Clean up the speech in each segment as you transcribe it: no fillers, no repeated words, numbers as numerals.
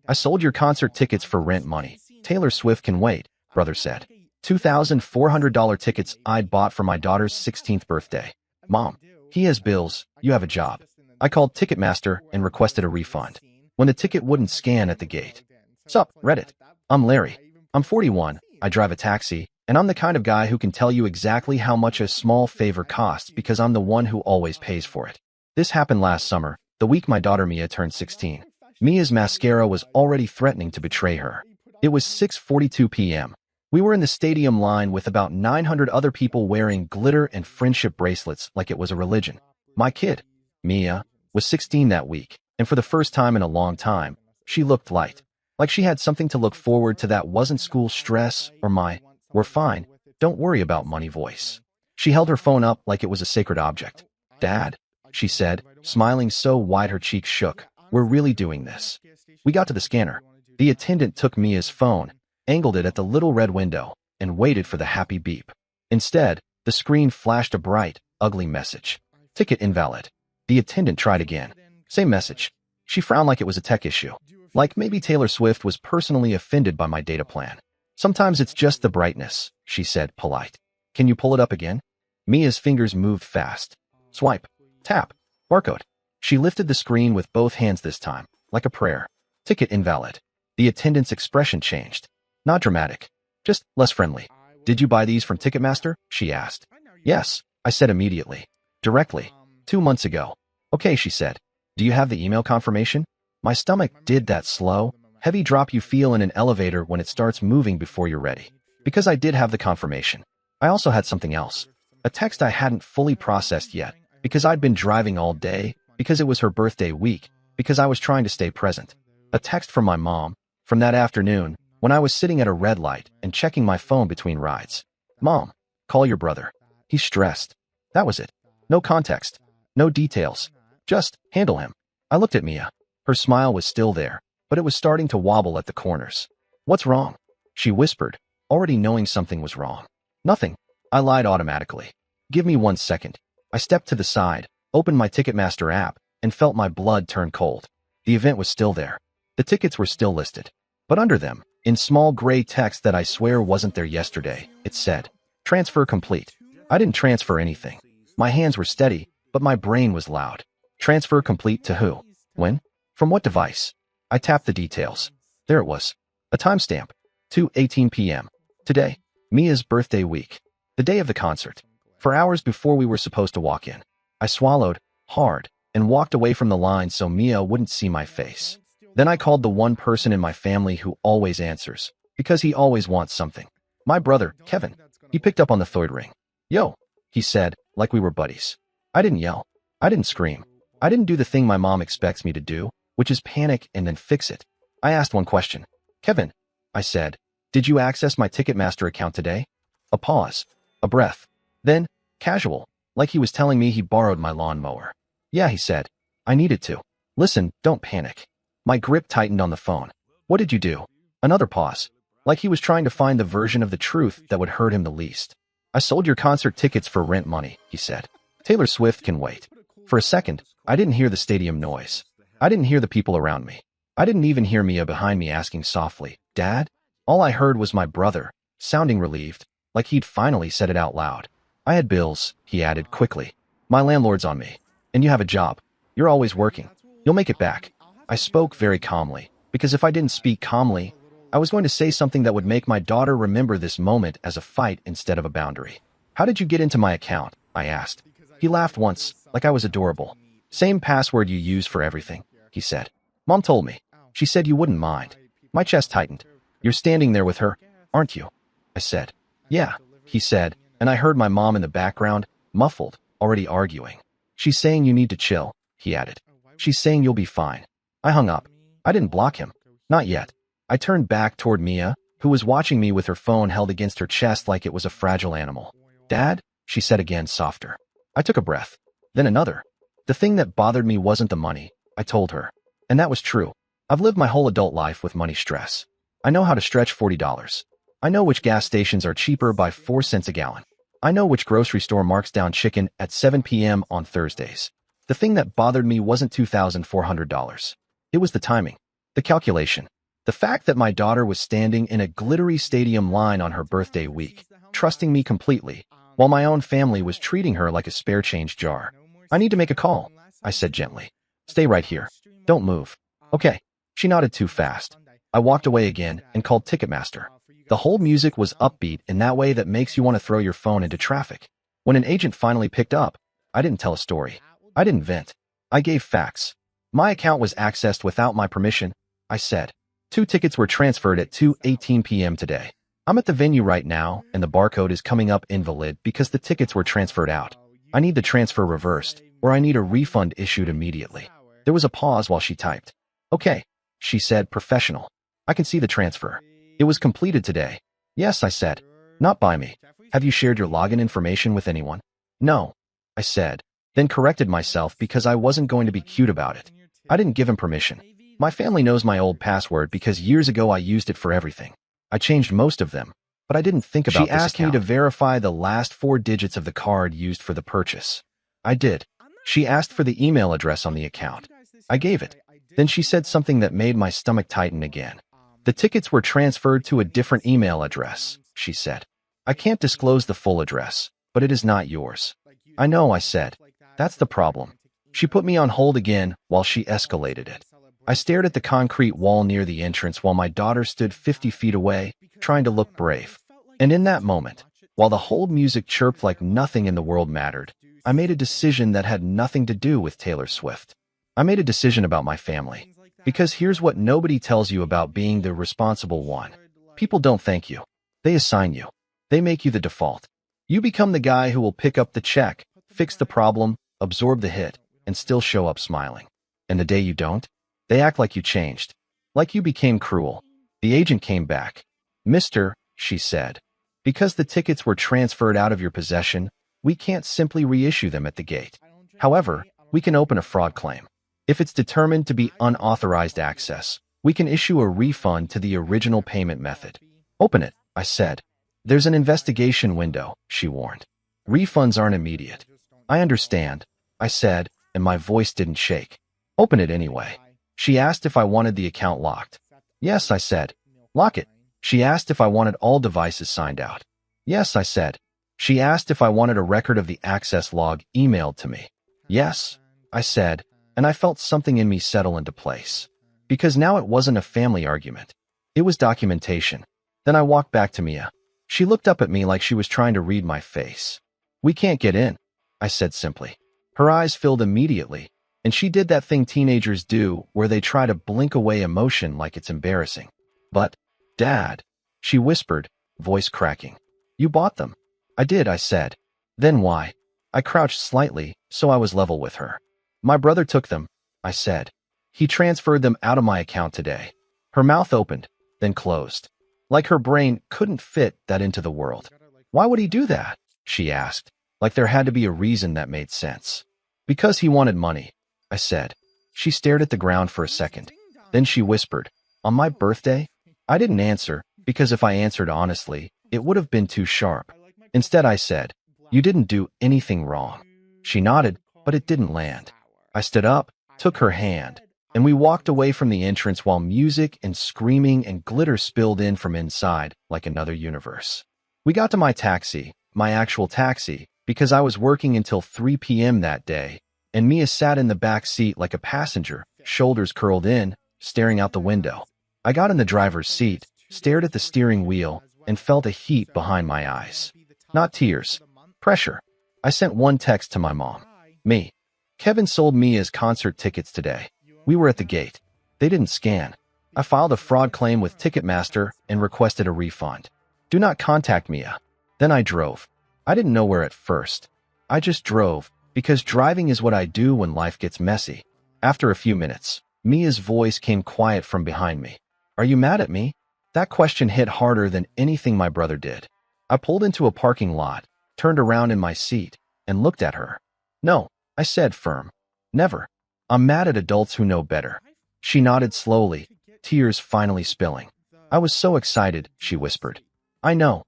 I sold your concert tickets for rent money. Taylor Swift can wait, brother said. $2,400 tickets I'd bought for my daughter's 16th birthday. Mom, he has bills, you have a job. I called Ticketmaster and requested a refund. When the ticket wouldn't scan at the gate. Sup, Reddit? I'm Larry. I'm 41, I drive a taxi, and I'm the kind of guy who can tell you exactly how much a small favor costs because I'm the one who always pays for it. This happened last summer, the week my daughter Mia turned 16. Mia's mascara was already threatening to betray her. It was 6:42 p.m. We were in the stadium line with about 900 other people wearing glitter and friendship bracelets like it was a religion. My kid, Mia, was 16 that week, and for the first time in a long time, she looked light. Like she had something to look forward to that wasn't school stress or my, "We're fine, don't worry about money" voice. She held her phone up like it was a sacred object. "Dad," she said, smiling so wide her cheeks shook, "we're really doing this." We got to the scanner. The attendant took Mia's phone, angled it at the little red window, and waited for the happy beep. Instead, the screen flashed a bright, ugly message. "Ticket invalid." The attendant tried again. Same message. She frowned like it was a tech issue. Like maybe Taylor Swift was personally offended by my data plan. "Sometimes it's just the brightness," she said, polite. "Can you pull it up again?" Mia's fingers moved fast. Swipe. Tap. Barcode. She lifted the screen with both hands this time, like a prayer. "Ticket invalid." The attendant's expression changed. Not dramatic. Just less friendly. "Did you buy these from Ticketmaster?" she asked. "Yes," I said immediately. "Directly. 2 months ago." "Okay," she said. "Do you have the email confirmation?" My stomach did that slow, heavy drop you feel in an elevator when it starts moving before you're ready. Because I did have the confirmation. I also had something else. A text I hadn't fully processed yet, because I'd been driving all day, because it was her birthday week, because I was trying to stay present. A text from my mom, from that afternoon, when I was sitting at a red light and checking my phone between rides. "Mom, call your brother. He's stressed." That was it. No context. No details. Just, handle him. I looked at Mia. Her smile was still there, but it was starting to wobble at the corners. "What's wrong?" she whispered, already knowing something was wrong. "Nothing." I lied automatically. "Give me 1 second." I stepped to the side, opened my Ticketmaster app, and felt my blood turn cold. The event was still there. The tickets were still listed. But under them, in small gray text that I swear wasn't there yesterday, it said, "Transfer complete." I didn't transfer anything. My hands were steady, but my brain was loud. Transfer complete to who? When? From what device? I tapped the details. There it was. A timestamp. 2:18 p.m. Today, Mia's birthday week. The day of the concert. For hours before we were supposed to walk in. I swallowed, hard, and walked away from the line so Mia wouldn't see my face. Then I called the one person in my family who always answers, because he always wants something. My brother, Kevin. He picked up on the third ring. "Yo," he said, like we were buddies. I didn't yell. I didn't scream. I didn't do the thing my mom expects me to do, which is panic and then fix it. I asked one question. "Kevin," I said, "did you access my Ticketmaster account today?" A pause. A breath. Then, casual, like he was telling me he borrowed my lawnmower. "Yeah," he said. "I needed to." "Listen, don't panic." My grip tightened on the phone. "What did you do?" Another pause. Like he was trying to find the version of the truth that would hurt him the least. "I sold your concert tickets for rent money," he said. "Taylor Swift can wait." For a second, I didn't hear the stadium noise. I didn't hear the people around me. I didn't even hear Mia behind me asking softly, "Dad?" All I heard was my brother, sounding relieved, like he'd finally said it out loud. "I had bills," he added quickly. "My landlord's on me. And you have a job. You're always working. You'll make it back." I spoke very calmly, because if I didn't speak calmly, I was going to say something that would make my daughter remember this moment as a fight instead of a boundary. "How did you get into my account?" I asked. He laughed once, like I was adorable. "Same password you use for everything," he said. "Mom told me. She said you wouldn't mind." My chest tightened. "You're standing there with her, aren't you?" I said. "Yeah," he said, and I heard my mom in the background, muffled, already arguing. "She's saying you need to chill," he added. "She's saying you'll be fine." I hung up. I didn't block him. Not yet. I turned back toward Mia, who was watching me with her phone held against her chest like it was a fragile animal. "Dad?" she said again, softer. I took a breath. Then another. The thing that bothered me wasn't the money, I told her. And that was true. I've lived my whole adult life with money stress. I know how to stretch $40. I know which gas stations are cheaper by 4 cents a gallon. I know which grocery store marks down chicken at 7 p.m. on Thursdays. The thing that bothered me wasn't $2,400. It was the timing. The calculation. The fact that my daughter was standing in a glittery stadium line on her birthday week, trusting me completely, while my own family was treating her like a spare change jar. I need to make a call, I said gently. Stay right here. Don't move. Okay. She nodded too fast. I walked away again and called Ticketmaster. The whole music was upbeat in that way that makes you want to throw your phone into traffic. When an agent finally picked up, I didn't tell a story. I didn't vent. I gave facts. My account was accessed without my permission, I said. 2 tickets were transferred at 2:18 p.m. today. I'm at the venue right now, and the barcode is coming up invalid because the tickets were transferred out. I need the transfer reversed, or I need a refund issued immediately. There was a pause while she typed. Okay, she said, professional. I can see the transfer. It was completed today. Yes, I said. Not by me. Have you shared your login information with anyone? No, I said, then corrected myself because I wasn't going to be cute about it. I didn't give him permission. My family knows my old password because years ago I used it for everything. I changed most of them, but I didn't think about this account. She asked me to verify the last 4 digits of the card used for the purchase. I did. She asked for the email address on the account. I gave it. Then she said something that made my stomach tighten again. The tickets were transferred to a different email address, she said. I can't disclose the full address, but it is not yours. I know, I said. That's the problem. She put me on hold again while she escalated it. I stared at the concrete wall near the entrance while my daughter stood 50 feet away, trying to look brave. And in that moment, while the hold music chirped like nothing in the world mattered, I made a decision that had nothing to do with Taylor Swift. I made a decision about my family. Because here's what nobody tells you about being the responsible one. People don't thank you. They assign you. They make you the default. You become the guy who will pick up the check, fix the problem, absorb the hit, and still show up smiling. And the day you don't, they act like you changed. Like you became cruel. The agent came back. Mister, she said, because the tickets were transferred out of your possession, we can't simply reissue them at the gate. However, we can open a fraud claim. If it's determined to be unauthorized access, we can issue a refund to the original payment method. Open it, I said. There's an investigation window, she warned. Refunds aren't immediate. I understand, I said, and my voice didn't shake. Open it anyway. She asked if I wanted the account locked. Yes, I said. Lock it. She asked if I wanted all devices signed out. Yes, I said. She asked if I wanted a record of the access log emailed to me. Yes, I said, and I felt something in me settle into place. Because now it wasn't a family argument. It was documentation. Then I walked back to Mia. She looked up at me like she was trying to read my face. We can't get in, I said simply. Her eyes filled immediately, and she did that thing teenagers do where they try to blink away emotion like it's embarrassing. But, Dad, she whispered, voice cracking. You bought them. I did, I said. Then why? I crouched slightly, so I was level with her. My brother took them, I said. He transferred them out of my account today. Her mouth opened, then closed. Like her brain couldn't fit that into the world. Why would he do that? She asked, like there had to be a reason that made sense. Because he wanted money, I said. She stared at the ground for a second. Then she whispered, on my birthday? I didn't answer, because if I answered honestly, it would have been too sharp. Instead, I said, you didn't do anything wrong. She nodded, but it didn't land. I stood up, took her hand, and we walked away from the entrance while music and screaming and glitter spilled in from inside like another universe. We got to my taxi, my actual taxi, because I was working until 3 p.m. that day, and Mia sat in the back seat like a passenger, shoulders curled in, staring out the window. I got in the driver's seat, stared at the steering wheel, and felt a heat behind my eyes. Not tears. Pressure. I sent one text to my mom. Me. Kevin sold Mia's concert tickets today. We were at the gate. They didn't scan. I filed a fraud claim with Ticketmaster and requested a refund. Do not contact Mia. Then I drove. I didn't know where at first. I just drove, because driving is what I do when life gets messy. After a few minutes, Mia's voice came quiet from behind me. Are you mad at me? That question hit harder than anything my brother did. I pulled into a parking lot, turned around in my seat, and looked at her. No, I said firm. Never. I'm mad at adults who know better. She nodded slowly, tears finally spilling. I was so excited, she whispered. I know,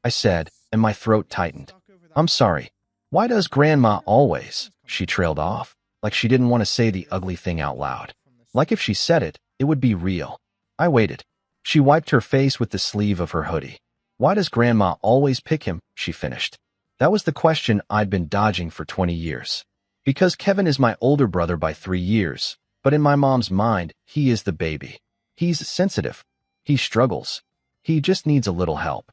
I said, and my throat tightened. I'm sorry. Why does Grandma always? She trailed off, like she didn't want to say the ugly thing out loud. Like if she said it, it would be real. I waited. She wiped her face with the sleeve of her hoodie. Why does Grandma always pick him? She finished. That was the question I'd been dodging for 20 years. Because Kevin is my older brother by 3 years, but in my mom's mind, he is the baby. He's sensitive. He struggles. He just needs a little help.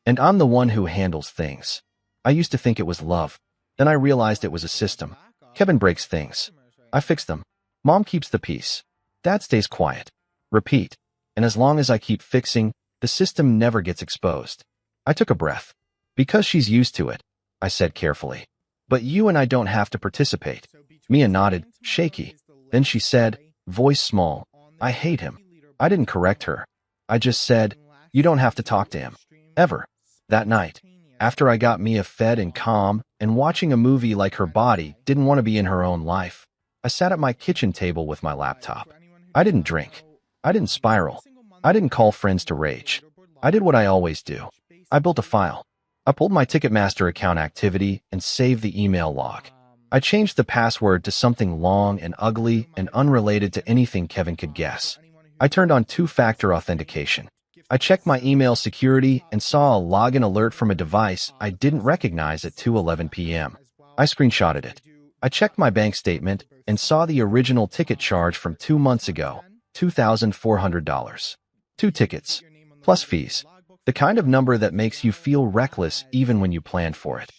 And I'm the one who handles things. I used to think it was love. Then I realized it was a system. Kevin breaks things. I fix them. Mom keeps the peace. Dad stays quiet. Repeat. And as long as I keep fixing, the system never gets exposed. I took a breath. Because she's used to it, I said carefully. But you and I don't have to participate. Mia nodded, shaky. Then she said, voice small, I hate him. I didn't correct her. I just said, you don't have to talk to him. Ever. That night, after I got Mia fed and calm and watching a movie like her body didn't want to be in her own life, I sat at my kitchen table with my laptop. I didn't drink. I didn't spiral. I didn't call friends to rage. I did what I always do. I built a file. I pulled my Ticketmaster account activity and saved the email log. I changed the password to something long and ugly and unrelated to anything Kevin could guess. I turned on two-factor authentication. I checked my email security and saw a login alert from a device I didn't recognize at 2:11 p.m. I screenshotted it. I checked my bank statement and saw the original ticket charge from 2 months ago, $2,400. 2 tickets, plus fees. The kind of number that makes you feel reckless even when you planned for it.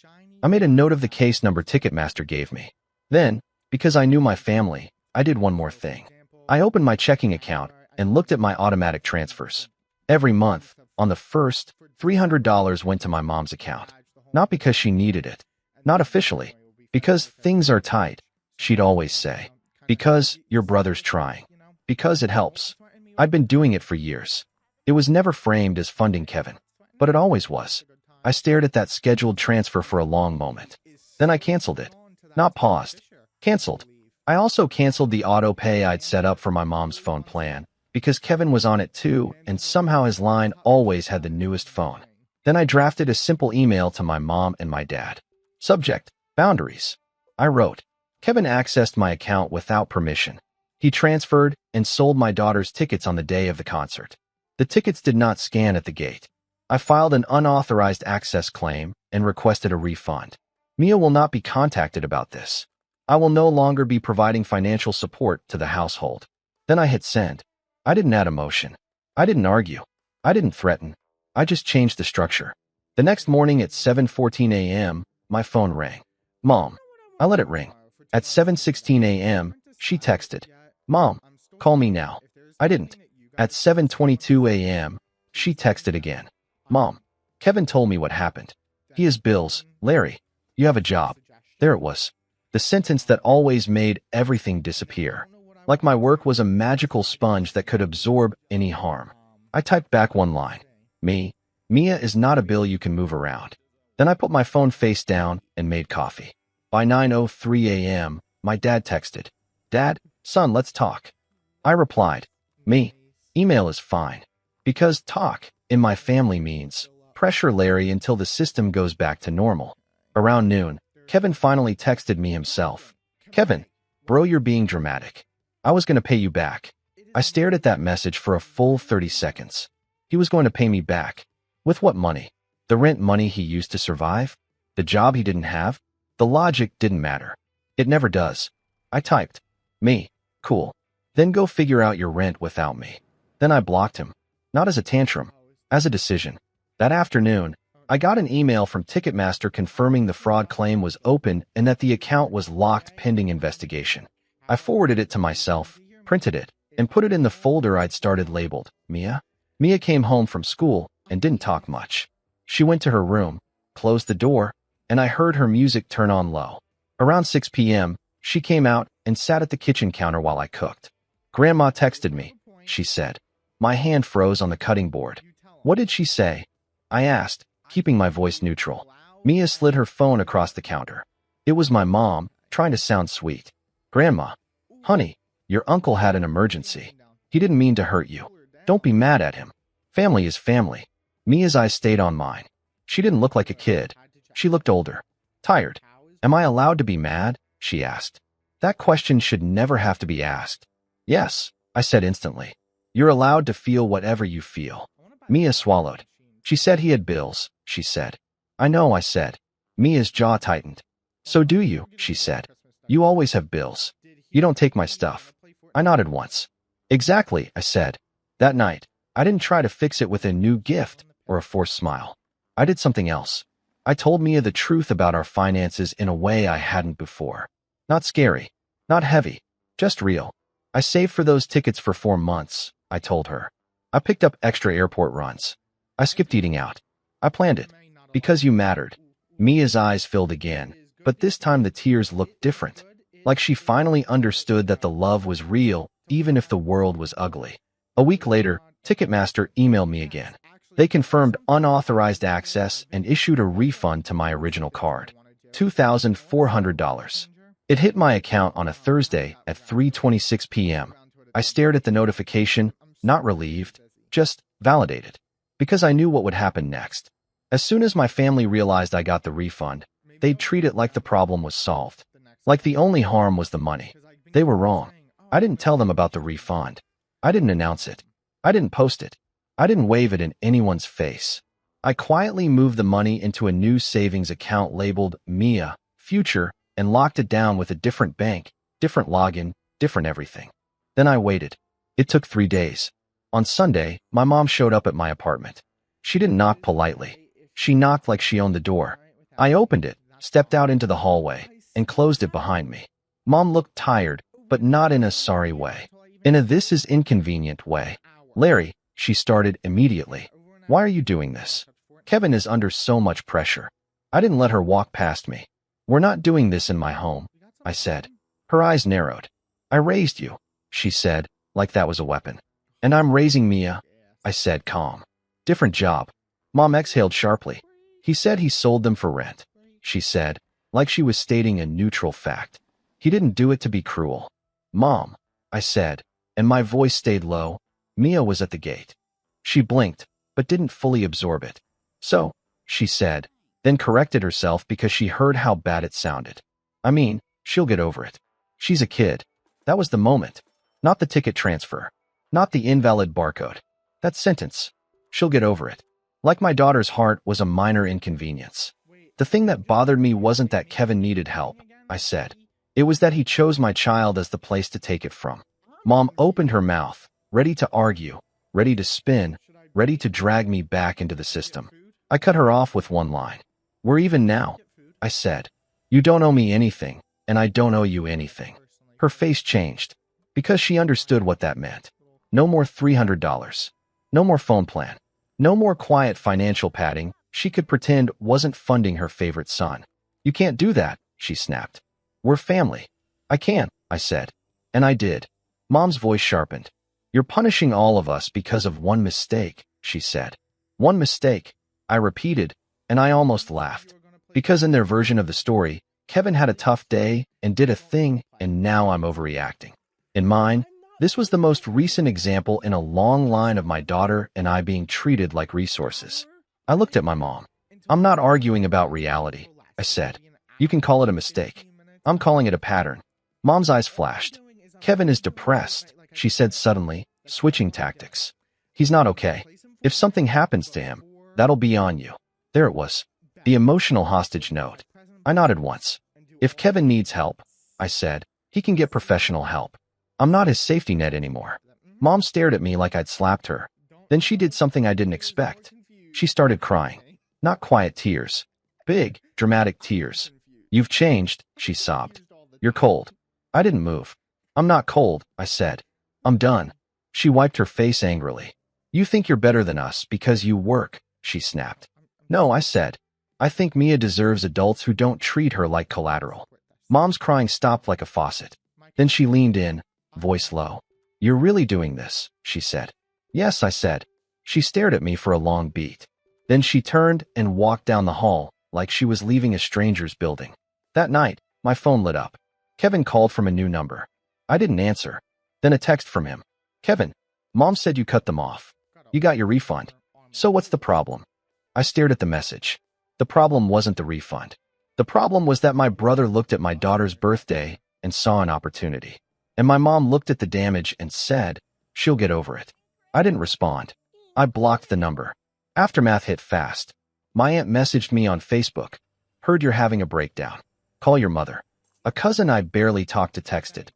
I made a note of the case number Ticketmaster gave me. Then, because I knew my family, I did one more thing. I opened my checking account and looked at my automatic transfers. Every month, on the first, $300 went to my mom's account. Not because she needed it. Not officially. Because things are tight, she'd always say. Because your brother's trying. Because it helps. I'd been doing it for years. It was never framed as funding Kevin, but it always was. I stared at that scheduled transfer for a long moment. Then I canceled it. Not paused. Canceled. I also canceled the auto pay I'd set up for my mom's phone plan, because Kevin was on it too, and somehow his line always had the newest phone. Then I drafted a simple email to my mom and my dad. Subject, boundaries. I wrote, Kevin accessed my account without permission. He transferred and sold my daughter's tickets on the day of the concert. The tickets did not scan at the gate. I filed an unauthorized access claim and requested a refund. Mia will not be contacted about this. I will no longer be providing financial support to the household. Then I hit send. I didn't add emotion. I didn't argue. I didn't threaten. I just changed the structure. The next morning at 7:14 a.m., my phone rang. Mom. I let it ring. At 7:16 a.m., she texted. Mom, call me now. I didn't. At 7:22 a.m., she texted again. Mom, Kevin told me what happened. He has bills. Larry, you have a job. There it was. The sentence that always made everything disappear. Like my work was a magical sponge that could absorb any harm. I typed back one line. Mia is not a bill you can move around. Then I put my phone face down and made coffee. By 9:03 a.m., my dad texted. Dad, son, let's talk. I replied. Email is fine. Because talk, in my family means, pressure Larry until the system goes back to normal. Around noon, Kevin finally texted me himself. Kevin, bro, you're being dramatic. I was going to pay you back. I stared at that message for a full 30 seconds. He was going to pay me back. With what money? The rent money he used to survive? The job he didn't have? The logic didn't matter. It never does. I typed. Cool. Then go figure out your rent without me. Then I blocked him. Not as a tantrum, as a decision. That afternoon, I got an email from Ticketmaster confirming the fraud claim was open and that the account was locked pending investigation. I forwarded it to myself, printed it, and put it in the folder I'd started labeled Mia. Mia came home from school and didn't talk much. She went to her room, closed the door, and I heard her music turn on low. Around 6 p.m., she came out and sat at the kitchen counter while I cooked. Grandma texted me, she said. My hand froze on the cutting board. What did she say? I asked, keeping my voice neutral. Mia slid her phone across the counter. It was my mom, trying to sound sweet. Grandma. Honey, your uncle had an emergency. He didn't mean to hurt you. Don't be mad at him. Family is family. Mia's eyes stayed on mine. She didn't look like a kid. She looked older. Tired. Am I allowed to be mad? She asked. That question should never have to be asked. Yes, I said instantly. You're allowed to feel whatever you feel. Mia swallowed. She said he had bills, she said. I know, I said. Mia's jaw tightened. So do you, she said. You always have bills. You don't take my stuff. I nodded once. Exactly, I said. That night, I didn't try to fix it with a new gift or a forced smile. I did something else. I told Mia the truth about our finances in a way I hadn't before. Not scary, not heavy, just real. I saved for those tickets for 4 months, I told her. I picked up extra airport runs. I skipped eating out. I planned it. Because you mattered. Mia's eyes filled again, but this time the tears looked different. Like she finally understood that the love was real, even if the world was ugly. A week later, Ticketmaster emailed me again. They confirmed unauthorized access and issued a refund to my original card. $2,400. It hit my account on a Thursday at 3:26 p.m. I stared at the notification, not relieved, just validated. Because I knew what would happen next. As soon as my family realized I got the refund, they'd treat it like the problem was solved. Like the only harm was the money. They were wrong. I didn't tell them about the refund. I didn't announce it. I didn't post it. I didn't wave it in anyone's face. I quietly moved the money into a new savings account labeled Mia, Future, and locked it down with a different bank, different login, different everything. Then I waited. It took 3 days. On Sunday, my mom showed up at my apartment. She didn't knock politely. She knocked like she owned the door. I opened it, stepped out into the hallway, and closed it behind me. Mom looked tired, but not in a sorry way. In a this is inconvenient way. Larry, she started immediately. Why are you doing this? Kevin is under so much pressure. I didn't let her walk past me. We're not doing this in my home, I said. Her eyes narrowed. I raised you, she said, like that was a weapon. And I'm raising Mia, I said calm. Different job. Mom exhaled sharply. He said he sold them for rent, she said, like she was stating a neutral fact. He didn't do it to be cruel. Mom, I said, and my voice stayed low. Mia was at the gate. She blinked, but didn't fully absorb it. So, she said, then corrected herself because she heard how bad it sounded. I mean, she'll get over it. She's a kid. That was the moment. Not the ticket transfer. Not the invalid barcode. That sentence. She'll get over it. Like my daughter's heart was a minor inconvenience. The thing that bothered me wasn't that Kevin needed help, I said. It was that he chose my child as the place to take it from. Mom opened her mouth, ready to argue, ready to spin, ready to drag me back into the system. I cut her off with one line. We're even now, I said. You don't owe me anything, and I don't owe you anything. Her face changed, because she understood what that meant. No more $300. No more phone plan. No more quiet financial padding she could pretend wasn't funding her favorite son. You can't do that, she snapped. We're family. I can't, I said. And I did. Mom's voice sharpened. You're punishing all of us because of one mistake, she said. One mistake, I repeated, and I almost laughed. Because in their version of the story, Kevin had a tough day and did a thing, and now I'm overreacting. In mine, this was the most recent example in a long line of my daughter and I being treated like resources. I looked at my mom. I'm not arguing about reality, I said. You can call it a mistake. I'm calling it a pattern. Mom's eyes flashed. Kevin is depressed, she said suddenly, switching tactics. He's not okay. If something happens to him, that'll be on you. There it was. The emotional hostage note. I nodded once. If Kevin needs help, I said, he can get professional help. I'm not his safety net anymore. Mom stared at me like I'd slapped her. Then she did something I didn't expect. She started crying. Not quiet tears. Big, dramatic tears. You've changed, she sobbed. You're cold. I didn't move. I'm not cold, I said. I'm done. She wiped her face angrily. You think you're better than us because you work, she snapped. No, I said. I think Mia deserves adults who don't treat her like collateral. Mom's crying stopped like a faucet. Then she leaned in, voice low. You're really doing this, she said. Yes, I said. She stared at me for a long beat. Then she turned and walked down the hall like she was leaving a stranger's building. That night, my phone lit up. Kevin called from a new number. I didn't answer. Then a text from him. Kevin, Mom said you cut them off. You got your refund. So what's the problem? I stared at the message. The problem wasn't the refund. The problem was that my brother looked at my daughter's birthday and saw an opportunity. And my mom looked at the damage and said, she'll get over it. I didn't respond. I blocked the number. Aftermath hit fast. My aunt messaged me on Facebook. Heard you're having a breakdown. Call your mother. A cousin I barely talked to texted.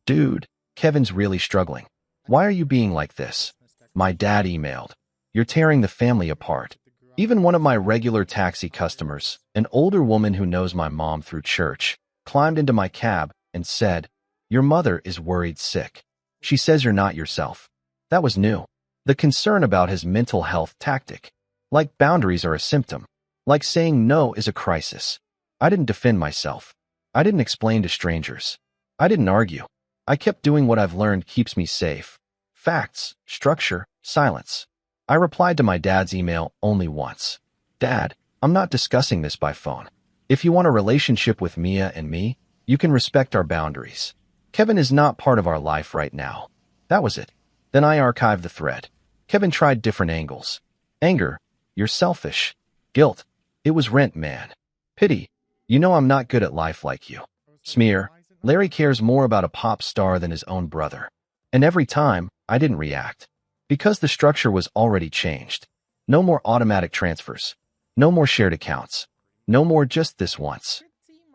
Dude, Kevin's really struggling. Why are you being like this? My dad emailed. You're tearing the family apart. Even one of my regular taxi customers, an older woman who knows my mom through church, climbed into my cab and said, your mother is worried sick. She says you're not yourself. That was new. The concern about his mental health tactic. Like boundaries are a symptom. Like saying no is a crisis. I didn't defend myself. I didn't explain to strangers. I didn't argue. I kept doing what I've learned keeps me safe. Facts, structure, silence. I replied to my dad's email only once. Dad, I'm not discussing this by phone. If you want a relationship with Mia and me, you can respect our boundaries. Kevin is not part of our life right now. That was it. Then I archived the thread. Kevin tried different angles. Anger. You're selfish. Guilt. It was rent, man. Pity. You know I'm not good at life like you. Smear. Larry cares more about a pop star than his own brother. And every time, I didn't react. Because the structure was already changed. No more automatic transfers. No more shared accounts. No more just this once.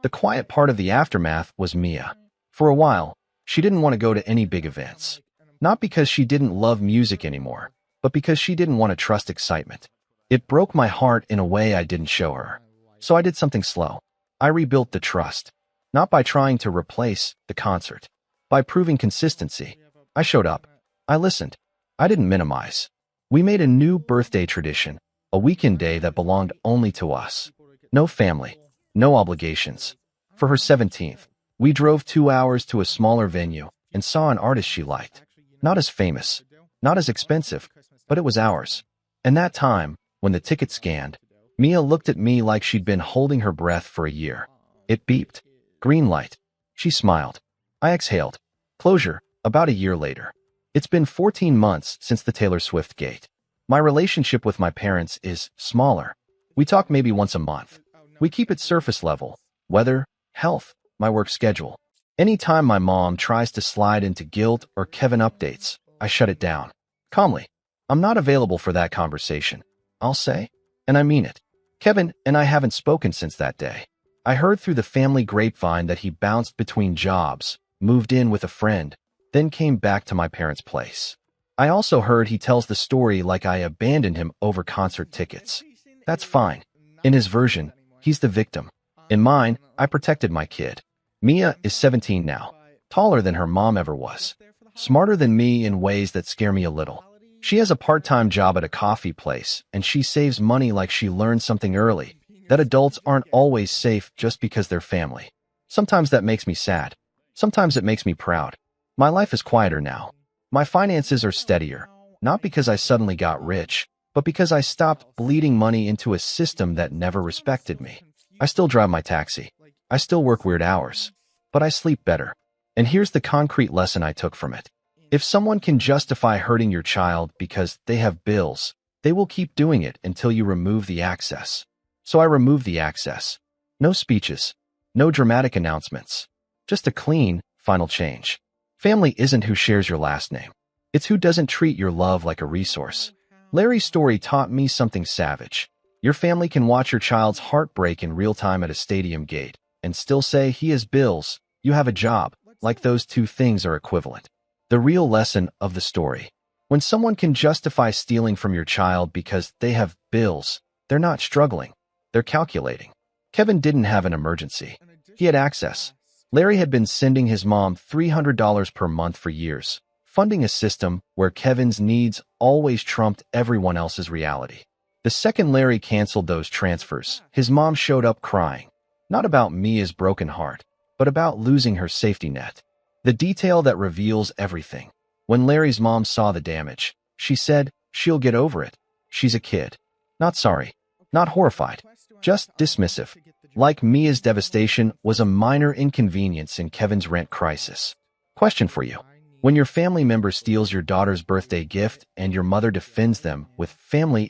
The quiet part of the aftermath was Mia. For a while, she didn't want to go to any big events. Not because she didn't love music anymore, but because she didn't want to trust excitement. It broke my heart in a way I didn't show her. So I did something slow. I rebuilt the trust. Not by trying to replace the concert. By proving consistency. I showed up. I listened. I didn't minimize. We made a new birthday tradition, a weekend day that belonged only to us. No family. No obligations. For her 17th, we drove 2 hours to a smaller venue and saw an artist she liked. Not as famous, not as expensive, but it was ours. And that time, when the ticket scanned, Mia looked at me like she'd been holding her breath for a year. It beeped. Green light. She smiled. I exhaled. Closure, about a year later. It's been 14 months since the Taylor Swift gate. My relationship with my parents is smaller. We talk maybe once a month. We keep it surface level. Weather, health, my work schedule. Anytime my mom tries to slide into guilt or Kevin updates, I shut it down. Calmly. I'm not available for that conversation. I'll say, and I mean it. Kevin and I haven't spoken since that day. I heard through the family grapevine that he bounced between jobs, moved in with a friend, then came back to my parents' place. I also heard he tells the story like I abandoned him over concert tickets. That's fine. In his version, he's the victim. In mine, I protected my kid. Mia is 17 now, taller than her mom ever was, smarter than me in ways that scare me a little. She has a part-time job at a coffee place, and she saves money like she learned something early, that adults aren't always safe just because they're family. Sometimes that makes me sad. Sometimes it makes me proud. My life is quieter now. My finances are steadier, not because I suddenly got rich, but because I stopped bleeding money into a system that never respected me. I still drive my taxi. I still work weird hours, but I sleep better. And here's the concrete lesson I took from it. If someone can justify hurting your child because they have bills, they will keep doing it until you remove the access. So I removed the access. No speeches. No dramatic announcements. Just a clean, final change. Family isn't who shares your last name. It's who doesn't treat your love like a resource. Larry's story taught me something savage. Your family can watch your child's heart break in real time at a stadium gate and still say he has bills, you have a job, like those two things are equivalent. The real lesson of the story. When someone can justify stealing from your child because they have bills, they're not struggling. They're calculating. Kevin didn't have an emergency. He had access. Larry had been sending his mom $300 per month for years, funding a system where Kevin's needs always trumped everyone else's reality. The second Larry canceled those transfers, his mom showed up crying. Not about Mia's broken heart, but about losing her safety net. The detail that reveals everything. When Larry's mom saw the damage, she said, she'll get over it. She's a kid. Not sorry. Not horrified. Just dismissive. Like Mia's devastation was a minor inconvenience in Kevin's rent crisis. Question for you. When your family member steals your daughter's birthday gift and your mother defends them with family,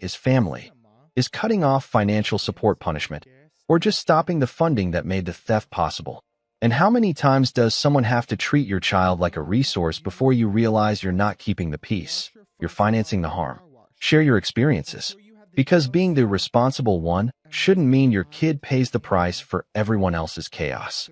is cutting off financial support punishment, or just stopping the funding that made the theft possible? And how many times does someone have to treat your child like a resource before you realize you're not keeping the peace? you're financing the harm. Share your experiences. Because being the responsible one shouldn't mean your kid pays the price for everyone else's chaos.